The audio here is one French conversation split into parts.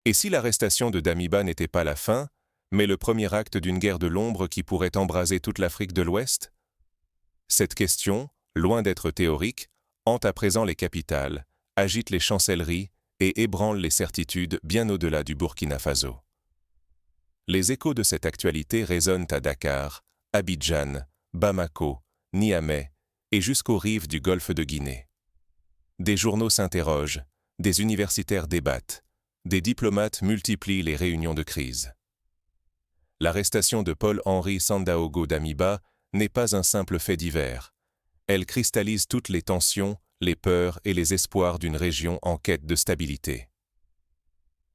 Et si l'arrestation de Damiba n'était pas la fin, mais le premier acte d'une guerre de l'ombre qui pourrait embraser toute l'Afrique de l'Ouest? Cette question, loin d'être théorique, hante à présent les capitales, agite les chancelleries et ébranle les certitudes bien au-delà du Burkina Faso. Les échos de cette actualité résonnent à Dakar, Abidjan, Bamako, Niamey et jusqu'aux rives du golfe de Guinée. Des journaux s'interrogent, des universitaires débattent, des diplomates multiplient les réunions de crise. L'arrestation de Paul-Henri Sandaogo Damiba n'est pas un simple fait divers. Elle cristallise toutes les tensions, les peurs et les espoirs d'une région en quête de stabilité.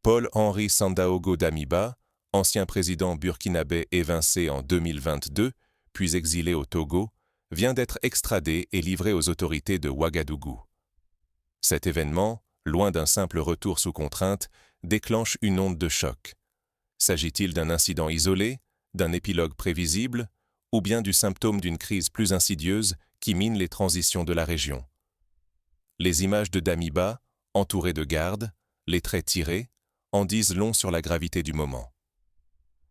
Paul-Henri Sandaogo Damiba, ancien président burkinabé évincé en 2022, puis exilé au Togo, vient d'être extradé et livré aux autorités de Ouagadougou. Cet événement, loin d'un simple retour sous contrainte, déclenche une onde de choc. S'agit-il d'un incident isolé, d'un épilogue prévisible, ou bien du symptôme d'une crise plus insidieuse qui mine les transitions de la région? Les images de Damiba, entouré de gardes, les traits tirés, en disent long sur la gravité du moment.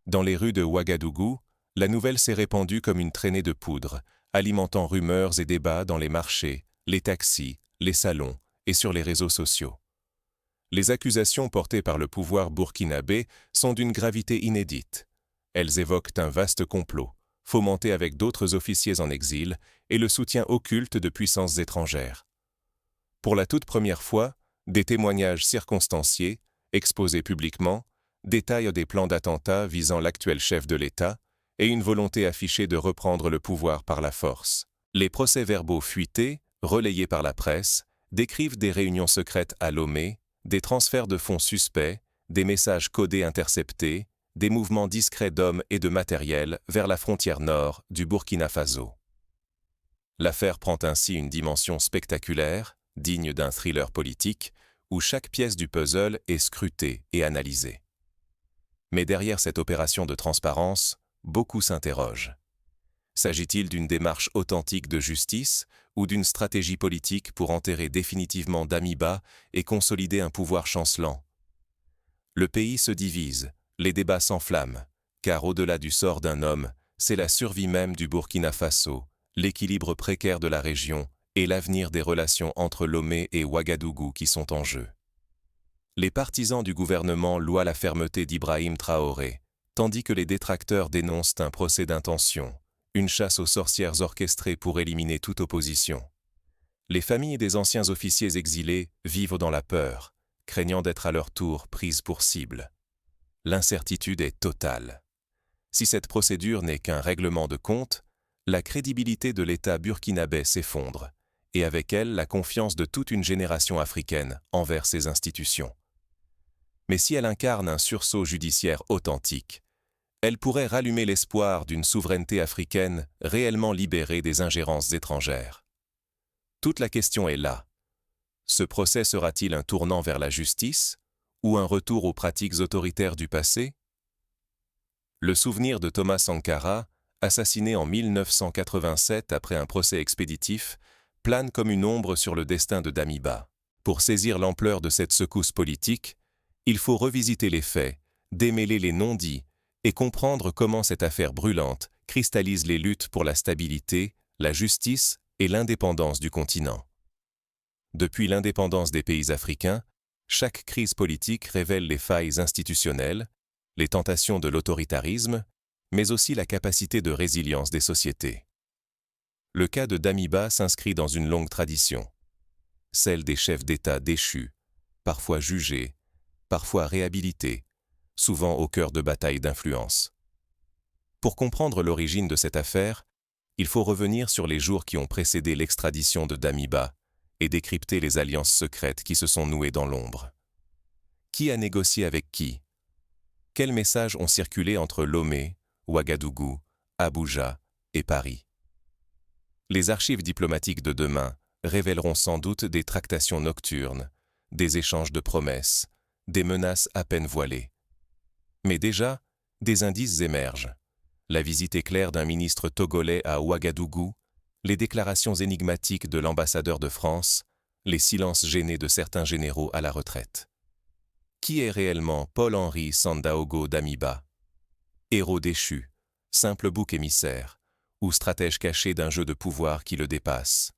Dans les rues de Ouagadougou, la nouvelle s'est répandue comme une traînée de poudre, alimentant rumeurs et débats dans les marchés, les taxis, les salons et sur les réseaux sociaux. Les accusations portées par le pouvoir burkinabé sont d'une gravité inédite. Elles évoquent un vaste complot, fomenté avec d'autres officiers en exil et le soutien occulte de puissances étrangères. Pour la toute première fois, des témoignages circonstanciés, exposés publiquement, détaillent des plans d'attentats visant l'actuel chef de l'État et une volonté affichée de reprendre le pouvoir par la force. Les procès-verbaux fuités, relayés par la presse, décrivent des réunions secrètes à Lomé, des transferts de fonds suspects, des messages codés interceptés, des mouvements discrets d'hommes et de matériel vers la frontière nord du Burkina Faso. L'affaire prend ainsi une dimension spectaculaire, digne d'un thriller politique, où chaque pièce du puzzle est scrutée et analysée. Mais derrière cette opération de transparence, beaucoup s'interrogent. S'agit-il d'une démarche authentique de justice ou d'une stratégie politique pour enterrer définitivement Damiba et consolider un pouvoir chancelant? Le pays se divise, les débats s'enflamment, car au-delà du sort d'un homme, c'est la survie même du Burkina Faso, l'équilibre précaire de la région et l'avenir des relations entre Lomé et Ouagadougou qui sont en jeu. Les partisans du gouvernement louent la fermeté d'Ibrahim Traoré, tandis que les détracteurs dénoncent un procès d'intention, une chasse aux sorcières orchestrée pour éliminer toute opposition. Les familles des anciens officiers exilés vivent dans la peur, craignant d'être à leur tour prises pour cible. L'incertitude est totale. Si cette procédure n'est qu'un règlement de compte, la crédibilité de l'État burkinabé s'effondre, et avec elle la confiance de toute une génération africaine envers ses institutions. Mais si elle incarne un sursaut judiciaire authentique, elle pourrait rallumer l'espoir d'une souveraineté africaine réellement libérée des ingérences étrangères. Toute la question est là. Ce procès sera-t-il un tournant vers la justice ou un retour aux pratiques autoritaires du passé? Le souvenir de Thomas Sankara, assassiné en 1987 après un procès expéditif, plane comme une ombre sur le destin de Damiba. Pour saisir l'ampleur de cette secousse politique, il faut revisiter les faits, démêler les non-dits et comprendre comment cette affaire brûlante cristallise les luttes pour la stabilité, la justice et l'indépendance du continent. Depuis l'indépendance des pays africains, chaque crise politique révèle les failles institutionnelles, les tentations de l'autoritarisme, mais aussi la capacité de résilience des sociétés. Le cas de Damiba s'inscrit dans une longue tradition, celle des chefs d'État déchus, parfois jugés, parfois réhabilités, souvent au cœur de batailles d'influence. Pour comprendre l'origine de cette affaire, il faut revenir sur les jours qui ont précédé l'extradition de Damiba et décrypter les alliances secrètes qui se sont nouées dans l'ombre. Qui a négocié avec qui? Quels messages ont circulé entre Lomé, Ouagadougou, Abuja et Paris? Les archives diplomatiques de demain révéleront sans doute des tractations nocturnes, des échanges de promesses, des menaces à peine voilées. Mais déjà, des indices émergent. La visite éclair d'un ministre togolais à Ouagadougou, les déclarations énigmatiques de l'ambassadeur de France, les silences gênés de certains généraux à la retraite. Qui est réellement Paul-Henri Sandaogo Damiba? Héros déchu, simple bouc émissaire, ou stratège caché d'un jeu de pouvoir qui le dépasse.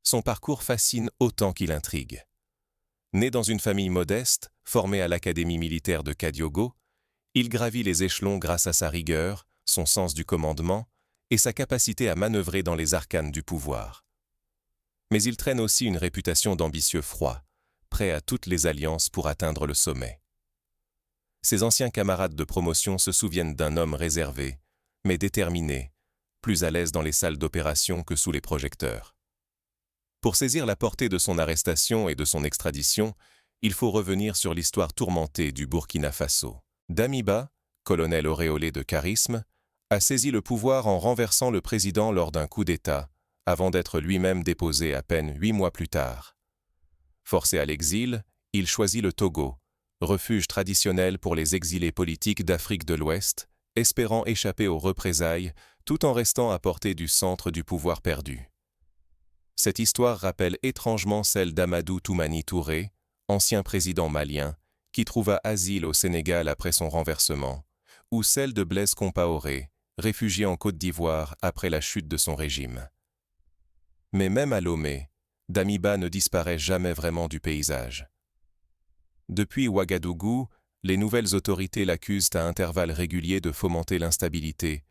Son parcours fascine autant qu'il intrigue. Né dans une famille modeste, formé à l'Académie militaire de Kadiogo, il gravit les échelons grâce à sa rigueur, son sens du commandement et sa capacité à manœuvrer dans les arcanes du pouvoir. Mais il traîne aussi une réputation d'ambitieux froid, prêt à toutes les alliances pour atteindre le sommet. Ses anciens camarades de promotion se souviennent d'un homme réservé, mais déterminé, plus à l'aise dans les salles d'opération que sous les projecteurs. Pour saisir la portée de son arrestation et de son extradition, il faut revenir sur l'histoire tourmentée du Burkina Faso. Damiba, colonel auréolé de charisme, a saisi le pouvoir en renversant le président lors d'un coup d'État, avant d'être lui-même déposé à peine 8 mois plus tard. Forcé à l'exil, il choisit le Togo, refuge traditionnel pour les exilés politiques d'Afrique de l'Ouest, espérant échapper aux représailles tout en restant à portée du centre du pouvoir perdu. Cette histoire rappelle étrangement celle d'Amadou Toumani Touré, ancien président malien, qui trouva asile au Sénégal après son renversement, ou celle de Blaise Compaoré, réfugié en Côte d'Ivoire après la chute de son régime. Mais même à Lomé, Damiba ne disparaît jamais vraiment du paysage. Depuis Ouagadougou, les nouvelles autorités l'accusent à intervalles réguliers de fomenter l'instabilité,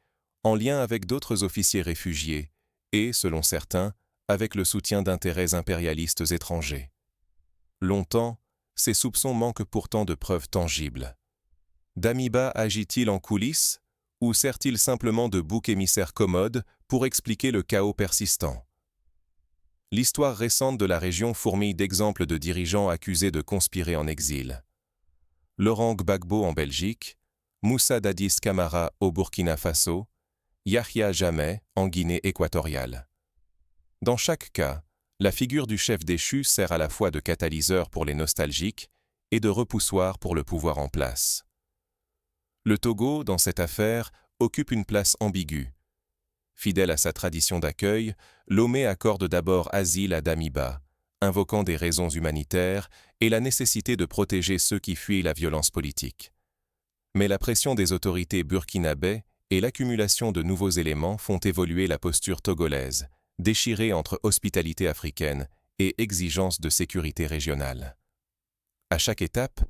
en lien avec d'autres officiers réfugiés et, selon certains, avec le soutien d'intérêts impérialistes étrangers. Longtemps, ces soupçons manquent pourtant de preuves tangibles. Damiba agit-il en coulisses ou sert-il simplement de bouc émissaire commode pour expliquer le chaos persistant? L'histoire récente de la région fourmille d'exemples de dirigeants accusés de conspirer en exil. Laurent Gbagbo en Belgique, Moussa Dadis Camara au Burkina Faso, Yahya Jammeh en Guinée équatoriale. Dans chaque cas, la figure du chef déchu sert à la fois de catalyseur pour les nostalgiques et de repoussoir pour le pouvoir en place. Le Togo, dans cette affaire, occupe une place ambiguë. Fidèle à sa tradition d'accueil, Lomé accorde d'abord asile à Damiba, invoquant des raisons humanitaires et la nécessité de protéger ceux qui fuient la violence politique. Mais la pression des autorités burkinabais et l'accumulation de nouveaux éléments font évoluer la posture togolaise, déchirée entre hospitalité africaine et exigence de sécurité régionale. À chaque étape,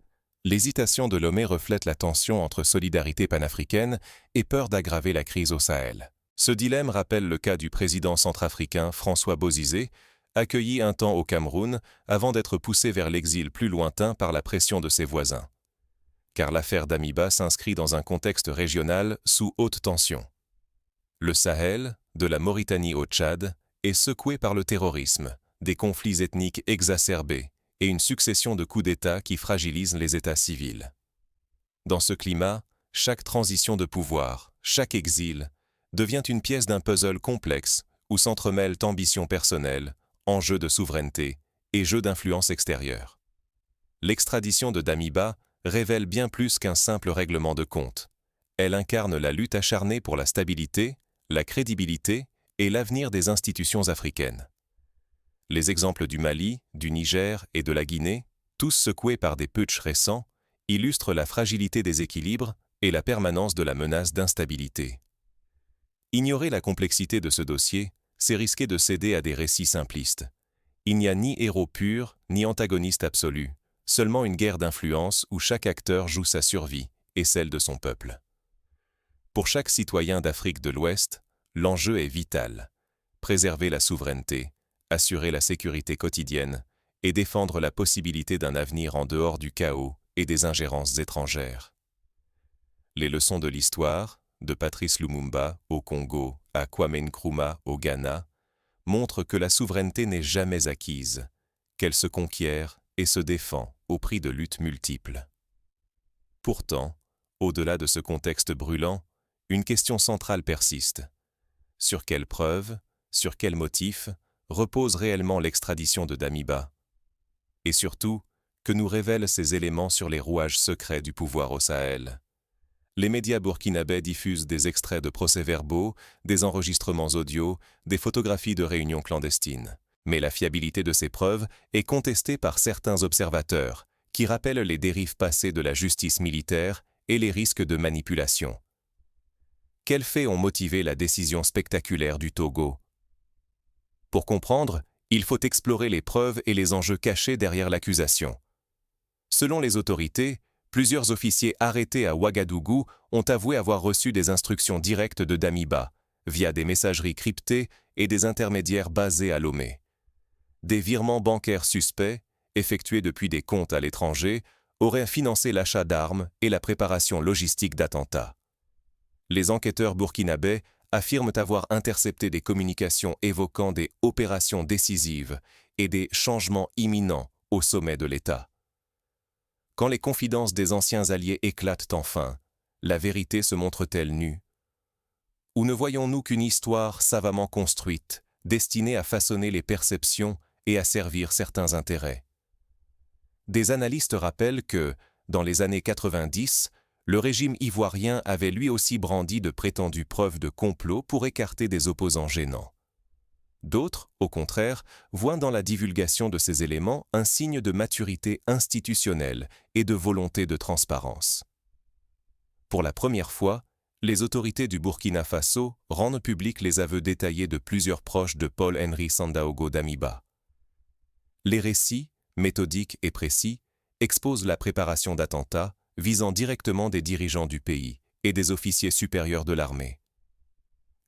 l'hésitation de Lomé reflète la tension entre solidarité panafricaine et peur d'aggraver la crise au Sahel. Ce dilemme rappelle le cas du président centrafricain François Bozizé, accueilli un temps au Cameroun avant d'être poussé vers l'exil plus lointain par la pression de ses voisins. Car l'affaire Damiba s'inscrit dans un contexte régional sous haute tension. Le Sahel, de la Mauritanie au Tchad, est secoué par le terrorisme, des conflits ethniques exacerbés et une succession de coups d'État qui fragilisent les États civils. Dans ce climat, chaque transition de pouvoir, chaque exil, devient une pièce d'un puzzle complexe où s'entremêlent ambitions personnelles, enjeux de souveraineté et jeux d'influence extérieure. L'extradition de Damiba révèle bien plus qu'un simple règlement de compte. Elle incarne la lutte acharnée pour la stabilité, la crédibilité et l'avenir des institutions africaines. Les exemples du Mali, du Niger et de la Guinée, tous secoués par des putschs récents, illustrent la fragilité des équilibres et la permanence de la menace d'instabilité. Ignorer la complexité de ce dossier, c'est risquer de céder à des récits simplistes. Il n'y a ni héros pur, ni antagoniste absolu, seulement une guerre d'influence où chaque acteur joue sa survie et celle de son peuple. Pour chaque citoyen d'Afrique de l'Ouest, l'enjeu est vital. Préserver la souveraineté, assurer la sécurité quotidienne et défendre la possibilité d'un avenir en dehors du chaos et des ingérences étrangères. Les leçons de l'histoire, de Patrice Lumumba au Congo à Kwame Nkrumah au Ghana, montrent que la souveraineté n'est jamais acquise, qu'elle se conquiert et se défend au prix de luttes multiples. Pourtant, au-delà de ce contexte brûlant, une question centrale persiste. Sur quelles preuves, sur quels motifs repose réellement l'extradition de Damiba? Et surtout, que nous révèlent ces éléments sur les rouages secrets du pouvoir au Sahel? Les médias burkinabais diffusent des extraits de procès-verbaux, des enregistrements audio, des photographies de réunions clandestines. Mais la fiabilité de ces preuves est contestée par certains observateurs, qui rappelle les dérives passées de la justice militaire et les risques de manipulation. Quels faits ont motivé la décision spectaculaire du Togo? Pour comprendre, il faut explorer les preuves et les enjeux cachés derrière l'accusation. Selon les autorités, plusieurs officiers arrêtés à Ouagadougou ont avoué avoir reçu des instructions directes de Damiba, via des messageries cryptées et des intermédiaires basés à Lomé. Des virements bancaires suspects, effectués depuis des comptes à l'étranger, auraient financé l'achat d'armes et la préparation logistique d'attentats. Les enquêteurs burkinabés affirment avoir intercepté des communications évoquant des opérations décisives et des changements imminents au sommet de l'État. Quand les confidences des anciens alliés éclatent enfin, la vérité se montre-t-elle nue? Ou ne voyons-nous qu'une histoire savamment construite, destinée à façonner les perceptions et à servir certains intérêts? Des analystes rappellent que, dans les années 90, le régime ivoirien avait lui aussi brandi de prétendues preuves de complot pour écarter des opposants gênants. D'autres, au contraire, voient dans la divulgation de ces éléments un signe de maturité institutionnelle et de volonté de transparence. Pour la première fois, les autorités du Burkina Faso rendent publics les aveux détaillés de plusieurs proches de Paul-Henri Sandaogo Damiba. Les récits, méthodiques et précis, exposent la préparation d'attentats visant directement des dirigeants du pays et des officiers supérieurs de l'armée.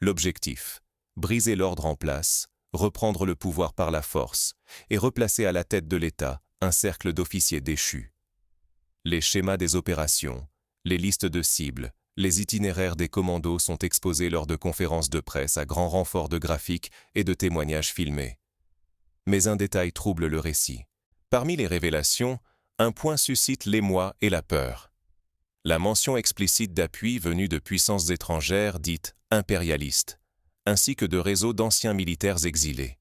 L'objectif: briser l'ordre en place, reprendre le pouvoir par la force et replacer à la tête de l'État un cercle d'officiers déchus. Les schémas des opérations, les listes de cibles, les itinéraires des commandos sont exposés lors de conférences de presse à grand renfort de graphiques et de témoignages filmés. Mais un détail trouble le récit. Parmi les révélations, un point suscite l'émoi et la peur. La mention explicite d'appui venu de puissances étrangères dites impérialistes, ainsi que de réseaux d'anciens militaires exilés.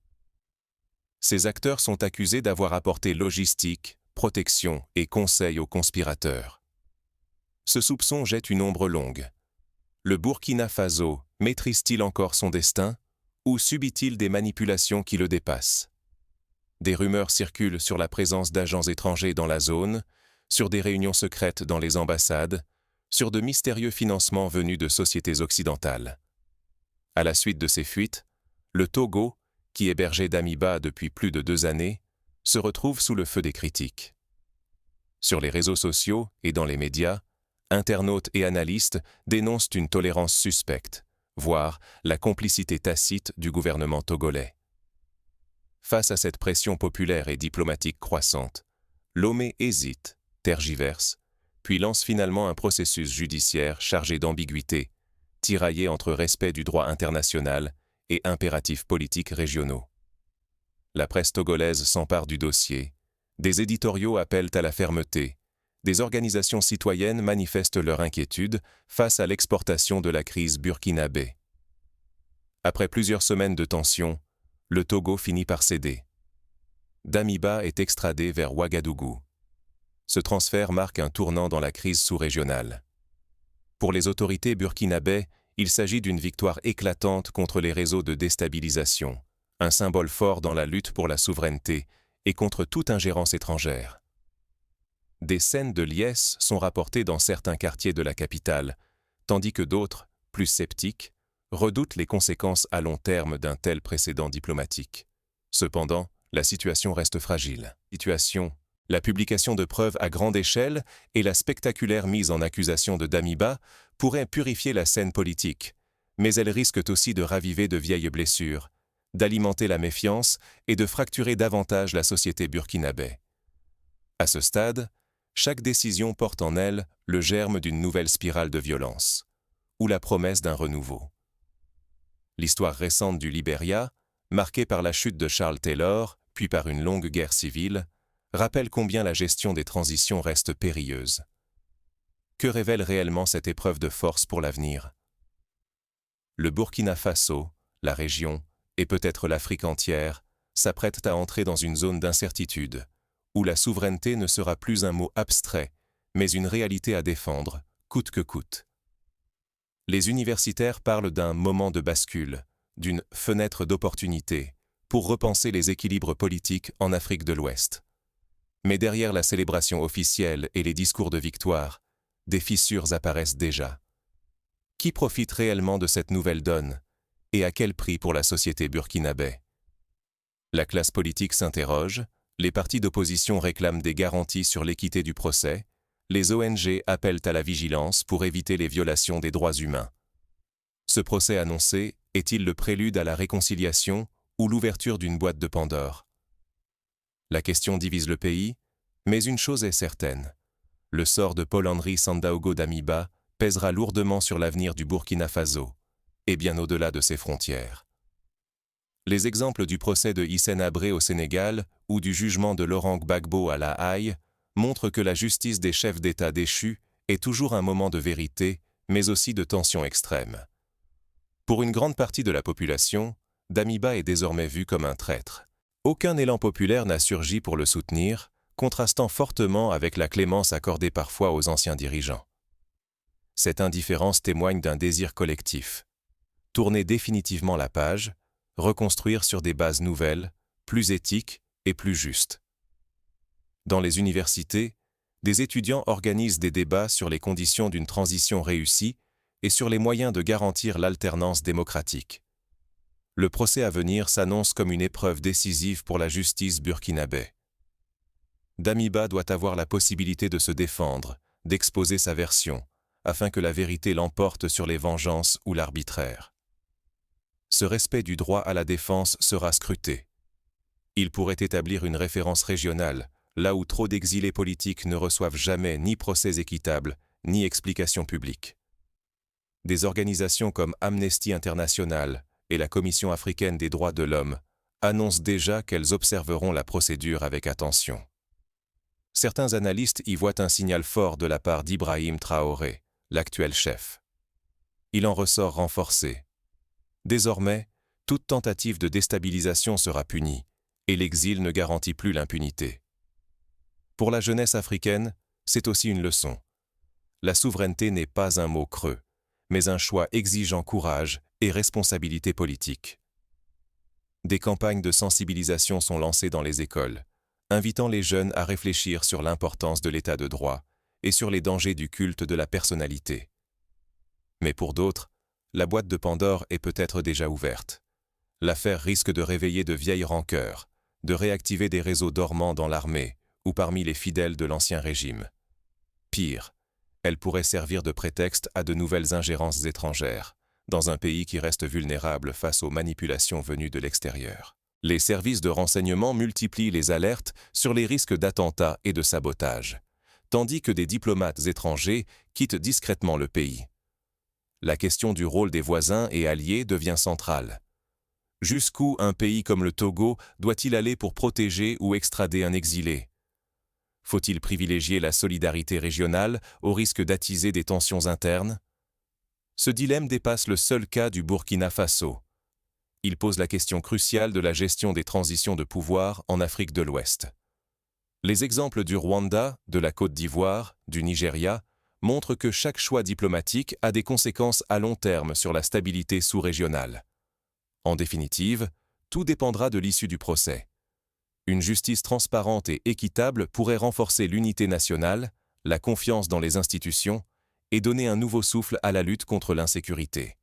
Ces acteurs sont accusés d'avoir apporté logistique, protection et conseil aux conspirateurs. Ce soupçon jette une ombre longue. Le Burkina Faso maîtrise-t-il encore son destin ou subit-il des manipulations qui le dépassent? Des rumeurs circulent sur la présence d'agents étrangers dans la zone, sur des réunions secrètes dans les ambassades, sur de mystérieux financements venus de sociétés occidentales. À la suite de ces fuites, le Togo, qui hébergeait Damiba depuis plus de 2 années, se retrouve sous le feu des critiques. Sur les réseaux sociaux et dans les médias, internautes et analystes dénoncent une tolérance suspecte, voire la complicité tacite du gouvernement togolais. Face à cette pression populaire et diplomatique croissante, Lomé hésite, tergiverse, puis lance finalement un processus judiciaire chargé d'ambiguïté, tiraillé entre respect du droit international et impératifs politiques régionaux. La presse togolaise s'empare du dossier, des éditoriaux appellent à la fermeté, des organisations citoyennes manifestent leur inquiétude face à l'exportation de la crise burkinabé. Après plusieurs semaines de tension, le Togo finit par céder. Damiba est extradé vers Ouagadougou. Ce transfert marque un tournant dans la crise sous-régionale. Pour les autorités burkinabées, il s'agit d'une victoire éclatante contre les réseaux de déstabilisation, un symbole fort dans la lutte pour la souveraineté et contre toute ingérence étrangère. Des scènes de liesse sont rapportées dans certains quartiers de la capitale, tandis que d'autres, plus sceptiques, redoutent les conséquences à long terme d'un tel précédent diplomatique. Cependant, la situation reste fragile. La publication de preuves à grande échelle et la spectaculaire mise en accusation de Damiba pourraient purifier la scène politique, mais elles risquent aussi de raviver de vieilles blessures, d'alimenter la méfiance et de fracturer davantage la société burkinabé. À ce stade, chaque décision porte en elle le germe d'une nouvelle spirale de violence, ou la promesse d'un renouveau. L'histoire récente du Libéria, marquée par la chute de Charles Taylor, puis par une longue guerre civile, rappelle combien la gestion des transitions reste périlleuse. Que révèle réellement cette épreuve de force pour l'avenir? Le Burkina Faso, la région, et peut-être l'Afrique entière, s'apprêtent à entrer dans une zone d'incertitude, où la souveraineté ne sera plus un mot abstrait, mais une réalité à défendre, coûte que coûte. Les universitaires parlent d'un moment de bascule, d'une fenêtre d'opportunité, pour repenser les équilibres politiques en Afrique de l'Ouest. Mais derrière la célébration officielle et les discours de victoire, des fissures apparaissent déjà. Qui profite réellement de cette nouvelle donne, et à quel prix pour la société burkinabé? La classe politique s'interroge, les partis d'opposition réclament des garanties sur l'équité du procès, les ONG appellent à la vigilance pour éviter les violations des droits humains. Ce procès annoncé est-il le prélude à la réconciliation ou l'ouverture d'une boîte de Pandore? La question divise le pays, mais une chose est certaine. Le sort de Paul-Henri Sandaogo Damiba pèsera lourdement sur l'avenir du Burkina Faso, et bien au-delà de ses frontières. Les exemples du procès de Hissène Habré au Sénégal ou du jugement de Laurent Gbagbo à La Haye montrent que la justice des chefs d'État déchus est toujours un moment de vérité, mais aussi de tension extrême. Pour une grande partie de la population, Damiba est désormais vu comme un traître. Aucun élan populaire n'a surgi pour le soutenir, contrastant fortement avec la clémence accordée parfois aux anciens dirigeants. Cette indifférence témoigne d'un désir collectif. Tourner définitivement la page, reconstruire sur des bases nouvelles, plus éthiques et plus justes. Dans les universités, des étudiants organisent des débats sur les conditions d'une transition réussie et sur les moyens de garantir l'alternance démocratique. Le procès à venir s'annonce comme une épreuve décisive pour la justice burkinabé. Damiba doit avoir la possibilité de se défendre, d'exposer sa version, afin que la vérité l'emporte sur les vengeances ou l'arbitraire. Ce respect du droit à la défense sera scruté. Il pourrait établir une référence régionale, là où trop d'exilés politiques ne reçoivent jamais ni procès équitable, ni explication publique. Des organisations comme Amnesty International et la Commission africaine des droits de l'homme annoncent déjà qu'elles observeront la procédure avec attention. Certains analystes y voient un signal fort de la part d'Ibrahim Traoré, l'actuel chef. Il en ressort renforcé. Désormais, toute tentative de déstabilisation sera punie, et l'exil ne garantit plus l'impunité. Pour la jeunesse africaine, c'est aussi une leçon. La souveraineté n'est pas un mot creux, mais un choix exigeant courage et responsabilité politique. Des campagnes de sensibilisation sont lancées dans les écoles, invitant les jeunes à réfléchir sur l'importance de l'état de droit et sur les dangers du culte de la personnalité. Mais pour d'autres, la boîte de Pandore est peut-être déjà ouverte. L'affaire risque de réveiller de vieilles rancœurs, de réactiver des réseaux dormants dans l'armée ou parmi les fidèles de l'ancien régime. Pire, elle pourrait servir de prétexte à de nouvelles ingérences étrangères, dans un pays qui reste vulnérable face aux manipulations venues de l'extérieur. Les services de renseignement multiplient les alertes sur les risques d'attentats et de sabotage, tandis que des diplomates étrangers quittent discrètement le pays. La question du rôle des voisins et alliés devient centrale. Jusqu'où un pays comme le Togo doit-il aller pour protéger ou extrader un exilé? Faut-il privilégier la solidarité régionale au risque d'attiser des tensions internes? Ce dilemme dépasse le seul cas du Burkina Faso. Il pose la question cruciale de la gestion des transitions de pouvoir en Afrique de l'Ouest. Les exemples du Rwanda, de la Côte d'Ivoire, du Nigeria, montrent que chaque choix diplomatique a des conséquences à long terme sur la stabilité sous-régionale. En définitive, tout dépendra de l'issue du procès. Une justice transparente et équitable pourrait renforcer l'unité nationale, la confiance dans les institutions et donner un nouveau souffle à la lutte contre l'insécurité.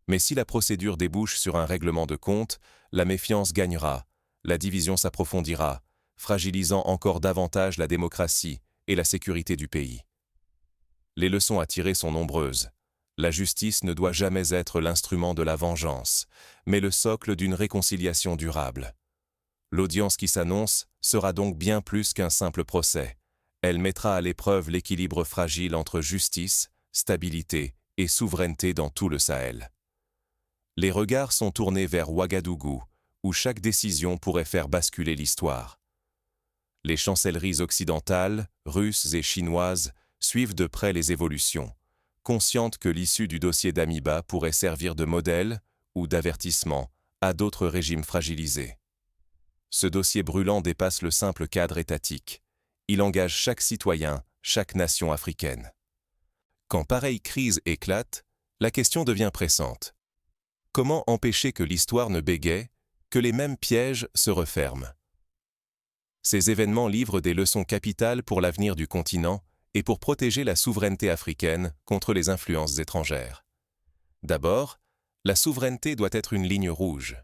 Mais si la procédure débouche sur un règlement de compte, la méfiance gagnera, la division s'approfondira, fragilisant encore davantage la démocratie et la sécurité du pays. Les leçons à tirer sont nombreuses. La justice ne doit jamais être l'instrument de la vengeance, mais le socle d'une réconciliation durable. L'audience qui s'annonce sera donc bien plus qu'un simple procès. Elle mettra à l'épreuve l'équilibre fragile entre justice, stabilité et souveraineté dans tout le Sahel. Les regards sont tournés vers Ouagadougou, où chaque décision pourrait faire basculer l'histoire. Les chancelleries occidentales, russes et chinoises suivent de près les évolutions, conscientes que l'issue du dossier Damiba pourrait servir de modèle ou d'avertissement à d'autres régimes fragilisés. Ce dossier brûlant dépasse le simple cadre étatique. Il engage chaque citoyen, chaque nation africaine. Quand pareille crise éclate, la question devient pressante. Comment empêcher que l'histoire ne bégaie, que les mêmes pièges se referment? Ces événements livrent des leçons capitales pour l'avenir du continent et pour protéger la souveraineté africaine contre les influences étrangères. D'abord, la souveraineté doit être une ligne rouge.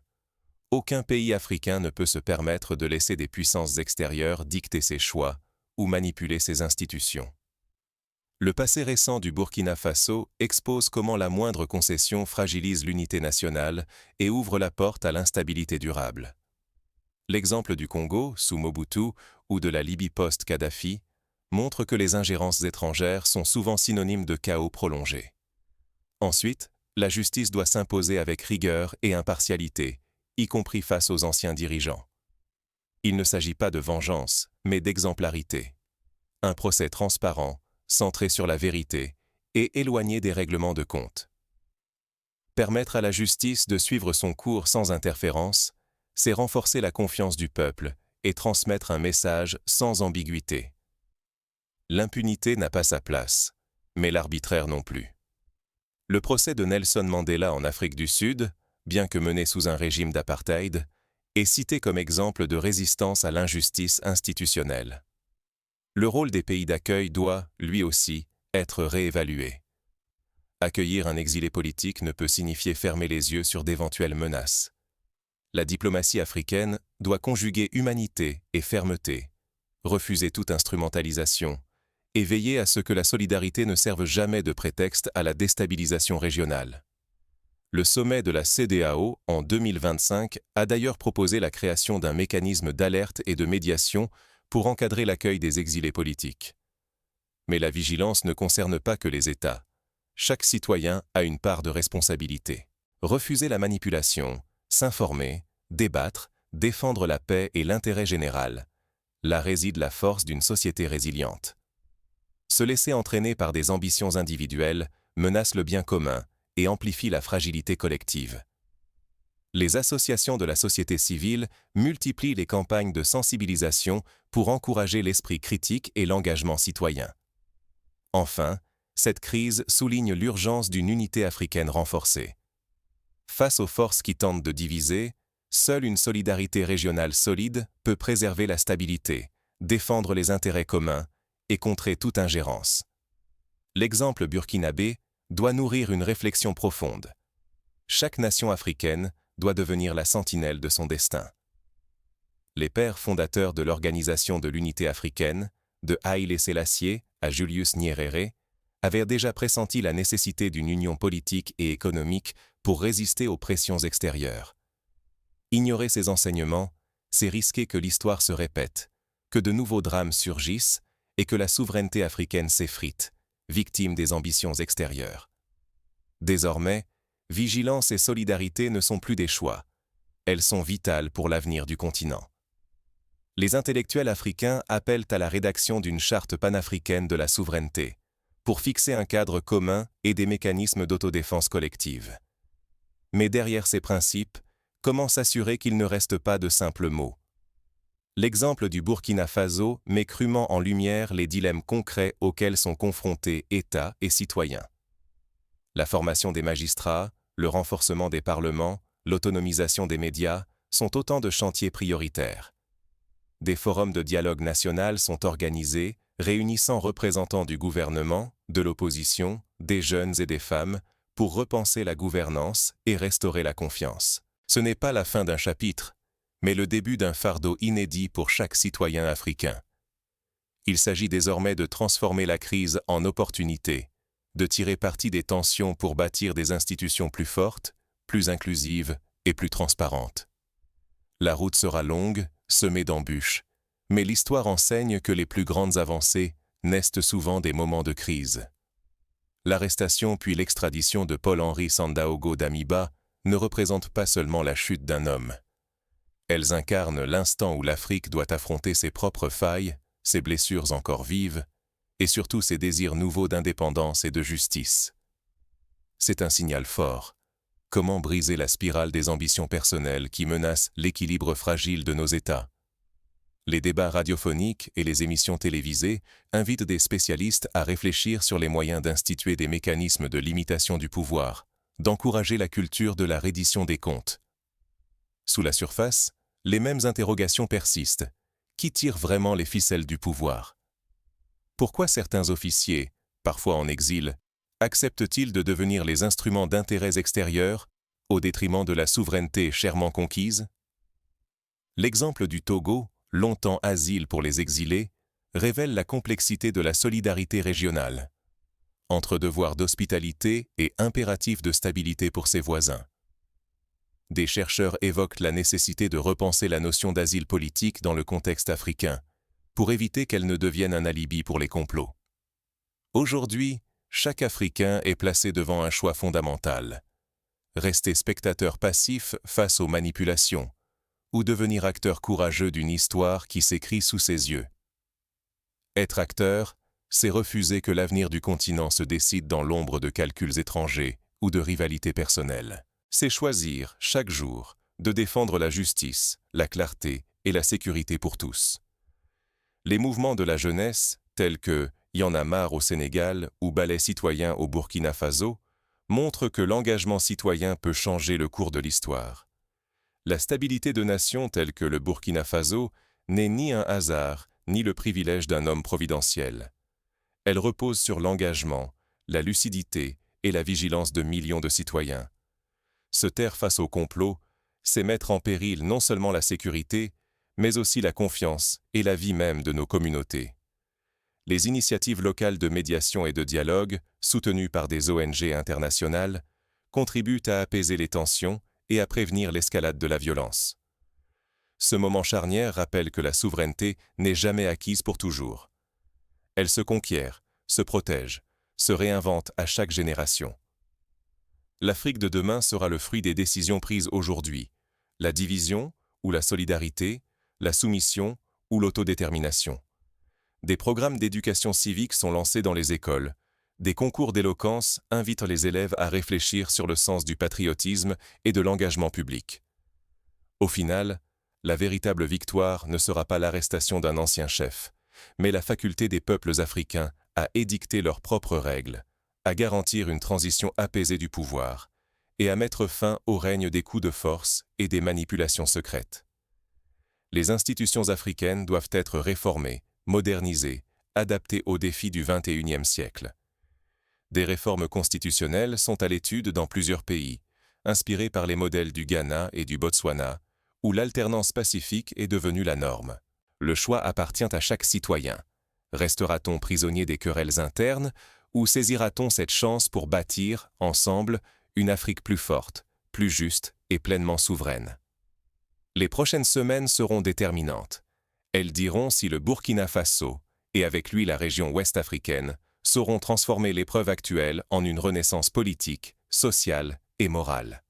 Aucun pays africain ne peut se permettre de laisser des puissances extérieures dicter ses choix ou manipuler ses institutions. Le passé récent du Burkina Faso expose comment la moindre concession fragilise l'unité nationale et ouvre la porte à l'instabilité durable. L'exemple du Congo, sous Mobutu, ou de la Libye post-Kadhafi, montre que les ingérences étrangères sont souvent synonymes de chaos prolongé. Ensuite, la justice doit s'imposer avec rigueur et impartialité, y compris face aux anciens dirigeants. Il ne s'agit pas de vengeance, mais d'exemplarité. Un procès transparent, centré sur la vérité et éloigné des règlements de compte. Permettre à la justice de suivre son cours sans interférence, c'est renforcer la confiance du peuple et transmettre un message sans ambiguïté. L'impunité n'a pas sa place, mais l'arbitraire non plus. Le procès de Nelson Mandela en Afrique du Sud, bien que mené sous un régime d'apartheid, est cité comme exemple de résistance à l'injustice institutionnelle. Le rôle des pays d'accueil doit, lui aussi, être réévalué. Accueillir un exilé politique ne peut signifier fermer les yeux sur d'éventuelles menaces. La diplomatie africaine doit conjuguer humanité et fermeté, refuser toute instrumentalisation et veiller à ce que la solidarité ne serve jamais de prétexte à la déstabilisation régionale. Le sommet de la CEDEAO en 2025 a d'ailleurs proposé la création d'un mécanisme d'alerte et de médiation pour encadrer l'accueil des exilés politiques. Mais la vigilance ne concerne pas que les États. Chaque citoyen a une part de responsabilité. Refuser la manipulation, s'informer, débattre, défendre la paix et l'intérêt général. Là réside la force d'une société résiliente. Se laisser entraîner par des ambitions individuelles menace le bien commun et amplifie la fragilité collective. Les associations de la société civile multiplient les campagnes de sensibilisation pour encourager l'esprit critique et l'engagement citoyen. Enfin, cette crise souligne l'urgence d'une unité africaine renforcée. Face aux forces qui tentent de diviser, seule une solidarité régionale solide peut préserver la stabilité, défendre les intérêts communs et contrer toute ingérence. L'exemple burkinabé doit nourrir une réflexion profonde. Chaque nation africaine doit devenir la sentinelle de son destin. Les pères fondateurs de l'Organisation de l'Unité africaine, de Haïlé Sélassié à Julius Nyerere, avaient déjà pressenti la nécessité d'une union politique et économique pour résister aux pressions extérieures. Ignorer ces enseignements, c'est risquer que l'histoire se répète, que de nouveaux drames surgissent et que la souveraineté africaine s'effrite, victime des ambitions extérieures. Désormais, vigilance et solidarité ne sont plus des choix. Elles sont vitales pour l'avenir du continent. Les intellectuels africains appellent à la rédaction d'une charte panafricaine de la souveraineté, pour fixer un cadre commun et des mécanismes d'autodéfense collective. Mais derrière ces principes, comment s'assurer qu'ils ne restent pas de simples mots? L'exemple du Burkina Faso met crûment en lumière les dilemmes concrets auxquels sont confrontés États et citoyens. La formation des magistrats, le renforcement des parlements, l'autonomisation des médias sont autant de chantiers prioritaires. Des forums de dialogue national sont organisés, réunissant représentants du gouvernement, de l'opposition, des jeunes et des femmes, pour repenser la gouvernance et restaurer la confiance. Ce n'est pas la fin d'un chapitre, mais le début d'un fardeau inédit pour chaque citoyen africain. Il s'agit désormais de transformer la crise en opportunité, de tirer parti des tensions pour bâtir des institutions plus fortes, plus inclusives et plus transparentes. La route sera longue, semée d'embûches, mais l'histoire enseigne que les plus grandes avancées naissent souvent des moments de crise. L'arrestation puis l'extradition de Paul-Henri Sandaogo Damiba ne représentent pas seulement la chute d'un homme. Elles incarnent l'instant où l'Afrique doit affronter ses propres failles, ses blessures encore vives, et surtout ses désirs nouveaux d'indépendance et de justice. C'est un signal fort. Comment briser la spirale des ambitions personnelles qui menacent l'équilibre fragile de nos États? Les débats radiophoniques et les émissions télévisées invitent des spécialistes à réfléchir sur les moyens d'instituer des mécanismes de limitation du pouvoir, d'encourager la culture de la reddition des comptes. Sous la surface, les mêmes interrogations persistent. Qui tire vraiment les ficelles du pouvoir? Pourquoi certains officiers, parfois en exil, acceptent-ils de devenir les instruments d'intérêts extérieurs au détriment de la souveraineté chèrement conquise? L'exemple du Togo, longtemps asile pour les exilés, révèle la complexité de la solidarité régionale, entre devoir d'hospitalité et impératif de stabilité pour ses voisins. Des chercheurs évoquent la nécessité de repenser la notion d'asile politique dans le contexte africain, pour éviter qu'elle ne devienne un alibi pour les complots. Aujourd'hui, chaque Africain est placé devant un choix fondamental. Rester spectateur passif face aux manipulations, ou devenir acteur courageux d'une histoire qui s'écrit sous ses yeux. Être acteur, c'est refuser que l'avenir du continent se décide dans l'ombre de calculs étrangers ou de rivalités personnelles. C'est choisir, chaque jour, de défendre la justice, la clarté et la sécurité pour tous. Les mouvements de la jeunesse, tels que Y en a marre au Sénégal ou Balai citoyen au Burkina Faso, montrent que l'engagement citoyen peut changer le cours de l'histoire. La stabilité de nations telles que le Burkina Faso n'est ni un hasard, ni le privilège d'un homme providentiel. Elle repose sur l'engagement, la lucidité et la vigilance de millions de citoyens. Se taire face au complot, c'est mettre en péril non seulement la sécurité, mais aussi la confiance et la vie même de nos communautés. Les initiatives locales de médiation et de dialogue, soutenues par des ONG internationales, contribuent à apaiser les tensions et à prévenir l'escalade de la violence. Ce moment charnière rappelle que la souveraineté n'est jamais acquise pour toujours. Elle se conquiert, se protège, se réinvente à chaque génération. L'Afrique de demain sera le fruit des décisions prises aujourd'hui, la division ou la solidarité, la soumission ou l'autodétermination. Des programmes d'éducation civique sont lancés dans les écoles. Des concours d'éloquence invitent les élèves à réfléchir sur le sens du patriotisme et de l'engagement public. Au final, la véritable victoire ne sera pas l'arrestation d'un ancien chef, mais la faculté des peuples africains à édicter leurs propres règles, à garantir une transition apaisée du pouvoir et à mettre fin au règne des coups de force et des manipulations secrètes. Les institutions africaines doivent être réformées, modernisées, adaptées aux défis du XXIe siècle. Des réformes constitutionnelles sont à l'étude dans plusieurs pays, inspirées par les modèles du Ghana et du Botswana, où l'alternance pacifique est devenue la norme. Le choix appartient à chaque citoyen. Restera-t-on prisonnier des querelles internes ou saisira-t-on cette chance pour bâtir, ensemble, une Afrique plus forte, plus juste et pleinement souveraine? Les prochaines semaines seront déterminantes. Elles diront si le Burkina Faso, et avec lui la région ouest africaine, sauront transformer l'épreuve actuelle en une renaissance politique, sociale et morale.